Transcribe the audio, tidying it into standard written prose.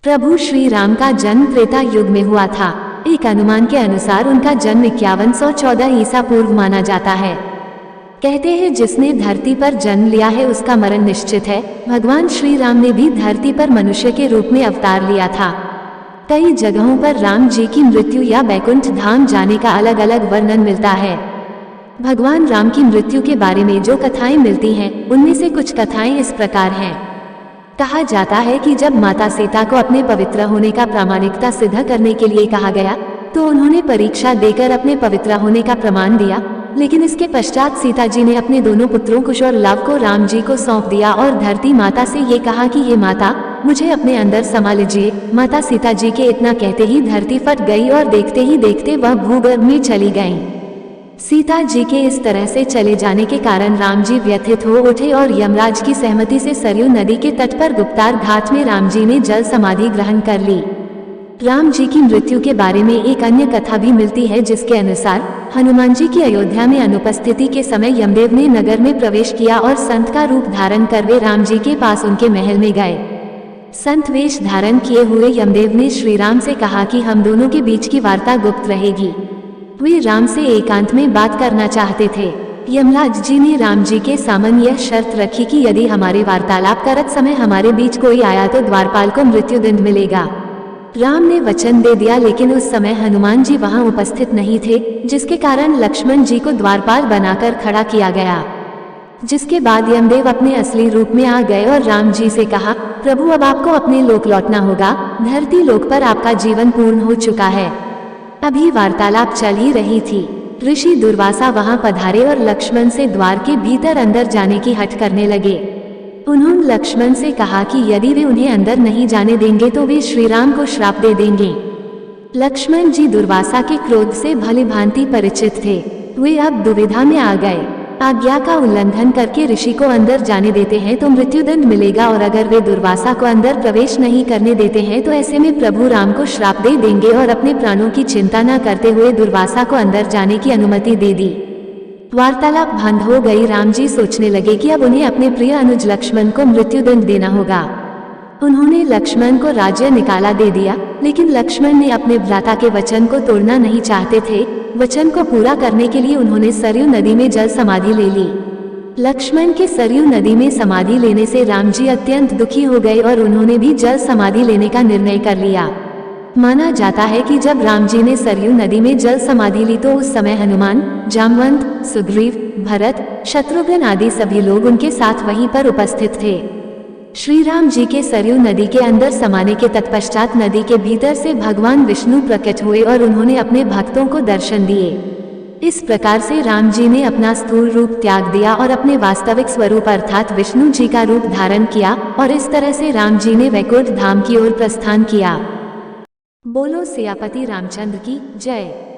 प्रभु श्री राम का जन्म त्रेता युग में हुआ था। एक अनुमान के अनुसार उनका जन्म 5114 ईसा पूर्व माना जाता है। कहते हैं जिसने धरती पर जन्म लिया है उसका मरण निश्चित है। भगवान श्री राम ने भी धरती पर मनुष्य के रूप में अवतार लिया था। कई जगहों पर राम जी की मृत्यु या बैकुंठ धाम जाने का अलग अलग वर्णन मिलता है। भगवान राम की मृत्यु के बारे में जो कथाएं मिलती हैं, उनमें से कुछ कथाएं इस प्रकार हैं। कहा जाता है कि जब माता सीता को अपने पवित्र होने का प्रामाणिकता सिद्ध करने के लिए कहा गया, तो उन्होंने परीक्षा देकर अपने पवित्र होने का प्रमाण दिया। लेकिन इसके पश्चात सीता जी ने अपने दोनों पुत्रों कुश और लव को राम जी को सौंप दिया और धरती माता से ये कहा कि हे माता, मुझे अपने अंदर समा लीजिए। माता सीता जी के इतना कहते ही धरती फट गई और देखते ही देखते वह भूगर्भ में चली गईं। सीता जी के इस तरह से चले जाने के कारण राम जी व्यथित हो उठे और यमराज की सहमति से सरयू नदी के तट पर गुप्तार घाट में राम जी ने जल समाधि ग्रहण कर ली। राम जी की मृत्यु के बारे में एक अन्य कथा भी मिलती है, जिसके अनुसार हनुमान जी की अयोध्या में अनुपस्थिति के समय यमदेव ने नगर में प्रवेश किया और संत का रूप धारण कर वे राम जी के पास उनके महल में गए। संत वेश धारण किए हुए यमदेव ने श्री राम से कहा कि हम दोनों के बीच की वार्ता गुप्त रहेगी। वे राम से एकांत में बात करना चाहते थे। यमराज जी ने राम जी के सामने यह शर्त रखी कि यदि हमारे वार्तालाप करत समय हमारे बीच कोई आया तो द्वारपाल को मृत्युदंड मिलेगा। राम ने वचन दे दिया, लेकिन उस समय हनुमान जी वहां उपस्थित नहीं थे, जिसके कारण लक्ष्मण जी को द्वारपाल बनाकर खड़ा किया गया। जिसके बाद यमदेव अपने असली रूप में आ गए और राम जी से कहा, प्रभु अब आपको अपने लोक लौटना होगा। धरती लोक पर आपका जीवन पूर्ण हो चुका है। अभी वार्तालाप चल ही रही थी। ऋषि दुर्वासा वहां पधारे और लक्ष्मण से द्वार के भीतर अंदर जाने की हठ करने लगे। उन्होंने लक्ष्मण से कहा कि यदि वे उन्हें अंदर नहीं जाने देंगे तो वे श्री राम को श्राप दे देंगे। लक्ष्मण जी दुर्वासा के क्रोध से भली भांति परिचित थे। वे अब दुविधा में आ गए। आज्ञा का उल्लंघन करके ऋषि को अंदर जाने देते हैं तो मृत्युदंड मिलेगा, और अगर वे दुर्वासा को अंदर प्रवेश नहीं करने देते हैं तो ऐसे में प्रभु राम को श्राप दे देंगे। और अपने प्राणों की चिंता न करते हुए दुर्वासा को अंदर जाने की अनुमति दे दी। वार्तालाप बंद हो गई। राम जी सोचने लगे कि अब उन्हें अपने प्रिय अनुज लक्ष्मण को मृत्युदंड देना होगा। उन्होंने लक्ष्मण को राज्य निकाला दे दिया, लेकिन लक्ष्मण ने अपने भ्राता के वचन को तोड़ना नहीं चाहते थे। वचन को पूरा करने के लिए उन्होंने सरयू नदी में जल समाधि ले ली। लक्ष्मण के सरयू नदी में समाधि लेने से राम जी अत्यंत दुखी हो गए और उन्होंने भी जल समाधि लेने का निर्णय कर लिया। माना जाता है कि जब राम जी ने सरयू नदी में जल समाधि ली तो उस समय हनुमान, जामवंत, सुग्रीव, भरत, शत्रुघ्न आदि सभी लोग उनके साथ वहीं पर उपस्थित थे। श्री राम जी के सरयू नदी के अंदर समाने के तत्पश्चात नदी के भीतर से भगवान विष्णु प्रकट हुए और उन्होंने अपने भक्तों को दर्शन दिए। इस प्रकार से राम जी ने अपना स्थूल रूप त्याग दिया और अपने वास्तविक स्वरूप अर्थात विष्णु जी का रूप धारण किया, और इस तरह से राम जी ने वैकुंठ धाम की ओर प्रस्थान किया। बोलो सियापति रामचंद्र की जय।